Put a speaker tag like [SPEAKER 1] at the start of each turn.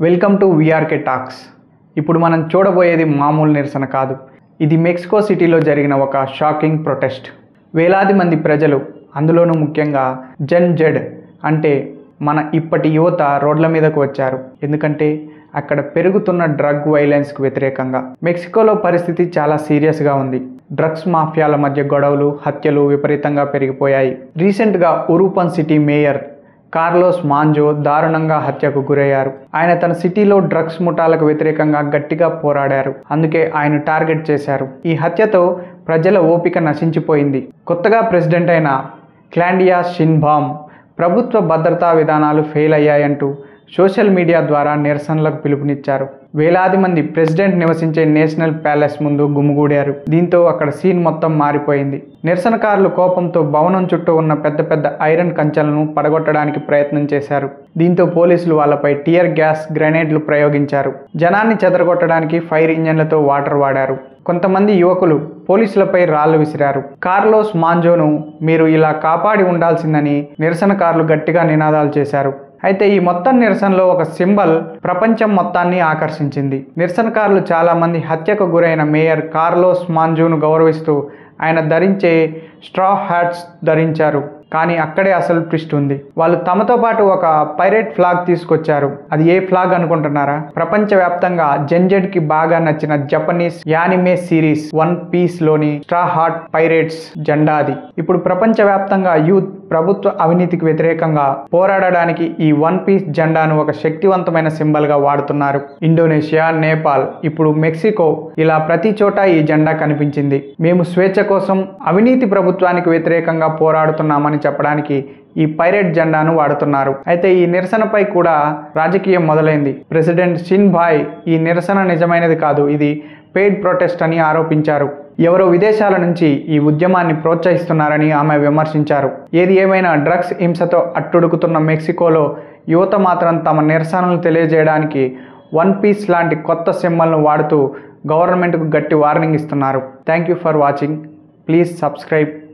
[SPEAKER 1] Welcome to VRK talks. ఇప్పుడు మనం చూడబోయేది మామూలు నిరసన కాదు. ఇది మెక్సికో సిటీలో జరిగిన ఒక షాకింగ్ ప్రొటెస్ట్. వేలాది మంది ప్రజలు, అందులోనూ ముఖ్యంగా జెన్ జెడ్ అంటే మన ఇప్పటి యువత రోడ్ల మీదకు వచ్చారు. ఎందుకంటే అక్కడ పెరుగుతున్న డ్రగ్ వైలెన్స్కు వ్యతిరేకంగా. మెక్సికోలో పరిస్థితి చాలా సీరియస్గా ఉంది. డ్రగ్స్ మాఫియాల మధ్య గొడవలు, హత్యలు విపరీతంగా పెరిగిపోయాయి. రీసెంట్గా ఉరూపన్ సిటీ మేయర్ కార్లోస్ మాంజో దారుణంగా హత్యకు గురయ్యారు. ఆయన తన సిటీలో డ్రగ్స్ ముఠాలకు వ్యతిరేకంగా గట్టిగా పోరాడారు. అందుకే ఆయన టార్గెట్ చేశారు. ఈ హత్యతో ప్రజల ఓపిక నశించిపోయింది. కొత్తగా ప్రెసిడెంట్ అయిన క్లాండియా షిన్బామ్ ప్రభుత్వ భద్రతా విధానాలు ఫెయిల్ అయ్యాయంటూ సోషల్ మీడియా ద్వారా నిరసనలకు పిలుపునిచ్చారు. వేలాది మంది ప్రెసిడెంట్ నివసించే నేషనల్ ప్యాలెస్ ముందు గుమిగూడారు. దీంతో అక్కడ సీన్ మొత్తం మారిపోయింది. నిరసనకారులు కోపంతో భవనం చుట్టూ ఉన్న పెద్ద పెద్ద ఐరన్ కంచెలను పడగొట్టడానికి ప్రయత్నం చేశారు. దీంతో పోలీసులు వాళ్ళపై టియర్ గ్యాస్, గ్రెనేడ్లు ప్రయోగించారు. జనాన్ని చెదరగొట్టడానికి ఫైర్ ఇంజన్లతో వాటర్ వాడారు. కొంతమంది యువకులు పోలీసులపై రాళ్లు విసిరారు. కార్లోస్ మాంజోను మీరు ఇలా కాపాడి ఉండాల్సిందని నిరసనకారులు గట్టిగా నినాదాలు చేశారు. అయితే ఈ మొత్తం నిరసనలో ఒక సింబల్ ప్రపంచం మొత్తాన్ని ఆకర్షించింది. నిరసనకారులు చాలామంది హత్యకు గురైన మేయర్ కార్లోస్ మాంజోను గౌరవిస్తూ ఆయన ధరించే స్ట్రా హ్యాట్స్ ధరించారు. కానీ అక్కడే అసలు ట్విస్ట్ ఉంది. వాళ్ళు తమతో పాటు ఒక పైరేట్ ఫ్లాగ్ తీసుకొచ్చారు. అది ఏ ఫ్లాగ్ అనుకుంటున్నారా? ప్రపంచవ్యాప్తంగా జెన్జెడ్కి బాగా నచ్చిన Japanese anime series one piece లోని స్ట్రా హాట్ పైరేట్స్ జెండా అది. ఇప్పుడు ప్రపంచవ్యాప్తంగా యూత్ ప్రభుత్వ అవినీతికి వ్యతిరేకంగా పోరాడడానికి ఈ వన్ పీస్ జెండాను ఒక శక్తివంతమైన సింబల్ గా వాడుతున్నారు. ఇండోనేషియా, నేపాల్, ఇప్పుడు మెక్సికో, ఇలా ప్రతి చోట ఈ జెండా కనిపించింది. మేము స్వేచ్ఛ కోసం, అవినీతి ప్రభుత్వానికి వ్యతిరేకంగా పోరాడుతున్నామని చెప్పడానికి ఈ పైరేట్ జెండాను వాడుతున్నారు. అయితే ఈ నిరసనపై కూడా రాజకీయం మొదలైంది. ప్రెసిడెంట్ షిన్బాయ్ ఈ నిరసన నిజమైనది కాదు, ఇది పెయిడ్ ప్రొటెస్ట్ అని ఆరోపించారు. ఎవరో విదేశాల నుంచి ఈ ఉద్యమాన్ని ప్రోత్సహిస్తున్నారని ఆమె విమర్శించారు. ఏది ఏమైనా డ్రగ్స్ హింసతో అట్టుడుకుతున్న మెక్సికోలో యువత మాత్రం తమ నిరసనలు తెలియజేయడానికి వన్ పీస్ లాంటి కొత్త సింబల్ను వాడుతూ గవర్నమెంట్కు గట్టి వార్నింగ్ ఇస్తున్నారు. Thank you for watching. Please subscribe.